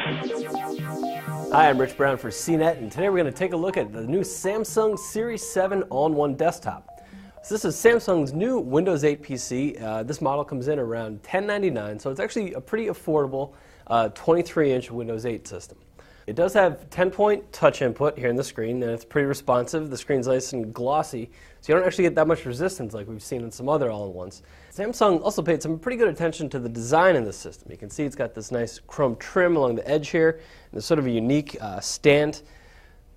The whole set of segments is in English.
Hi, I'm Rich Brown for CNET, and today we're going to take a look at the new Samsung Series 7 all-in-one desktop. So this is Samsung's new Windows 8 PC. This model comes in around $1099, so it's actually a pretty affordable 23-inch Windows 8 system. It does have 10-point touch input here in the screen, and it's pretty responsive. The screen's nice and glossy, so you don't actually get that much resistance like we've seen in some other all-in-ones. Samsung also paid some pretty good attention to the design in this system. You can see it's got this nice chrome trim along the edge here, and it's sort of a unique stand.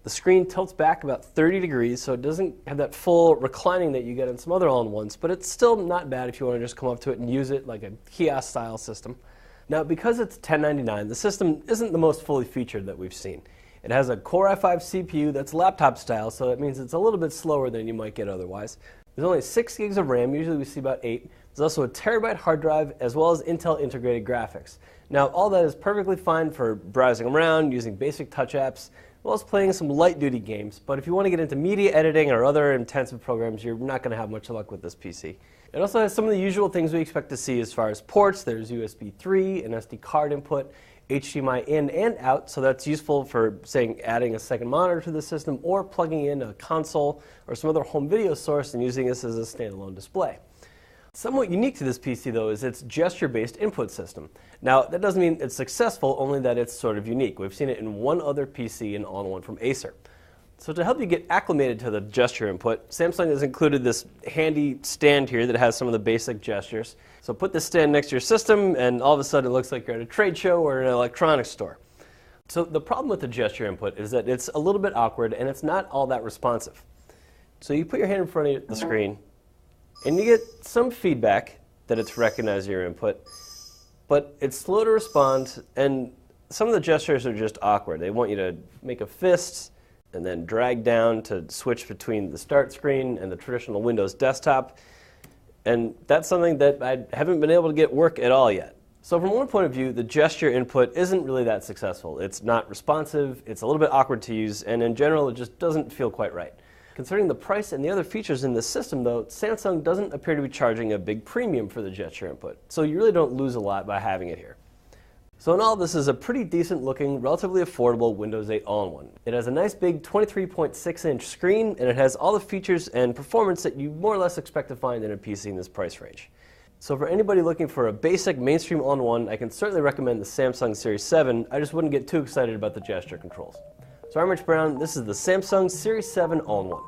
The screen tilts back about 30 degrees, so it doesn't have that full reclining that you get in some other all-in-ones, but it's still not bad if you want to just come up to it and use it like a kiosk-style system. Now, because it's $1099, the system isn't the most fully featured that we've seen. It has a Core i5 CPU that's laptop style, so that means it's a little bit slower than you might get otherwise. There's only 6 gigs of RAM, usually we see about 8. There's also a terabyte hard drive, as well as Intel integrated graphics. Now, all that is perfectly fine for browsing around, using basic touch apps, as well as playing some light-duty games. But if you want to get into media editing or other intensive programs, you're not going to have much luck with this PC. It also has some of the usual things we expect to see as far as ports. There's USB 3, an SD card input, HDMI in and out, so that's useful for, say, adding a second monitor to the system or plugging in a console or some other home video source and using this as a standalone display. Somewhat unique to this PC, though, is its gesture-based input system. Now, that doesn't mean it's successful, only that it's sort of unique. We've seen it in one other PC and all-in-one from Acer. So to help you get acclimated to the gesture input, Samsung has included this handy stand here that has some of the basic gestures. So put this stand next to your system, and all of a sudden it looks like you're at a trade show or an electronics store. So the problem with the gesture input is that it's a little bit awkward and it's not all that responsive. So you put your hand in front of the screen, and you get some feedback that it's recognizing your input, but it's slow to respond, and some of the gestures are just awkward. They want you to make a fist, and then drag down to switch between the start screen and the traditional Windows desktop. And that's something that I haven't been able to get work at all yet. So from one point of view, the gesture input isn't really that successful. It's not responsive, it's a little bit awkward to use, and in general it just doesn't feel quite right. Considering the price and the other features in this system, though, Samsung doesn't appear to be charging a big premium for the gesture input. So you really don't lose a lot by having it here. So in all, this is a pretty decent looking, relatively affordable Windows 8 all-in-one. It has a nice big 23.6-inch screen, and it has all the features and performance that you more or less expect to find in a PC in this price range. So for anybody looking for a basic mainstream all-in-one, I can certainly recommend the Samsung Series 7. I just wouldn't get too excited about the gesture controls. So I'm Rich Brown. This is the Samsung Series 7 all-in-one.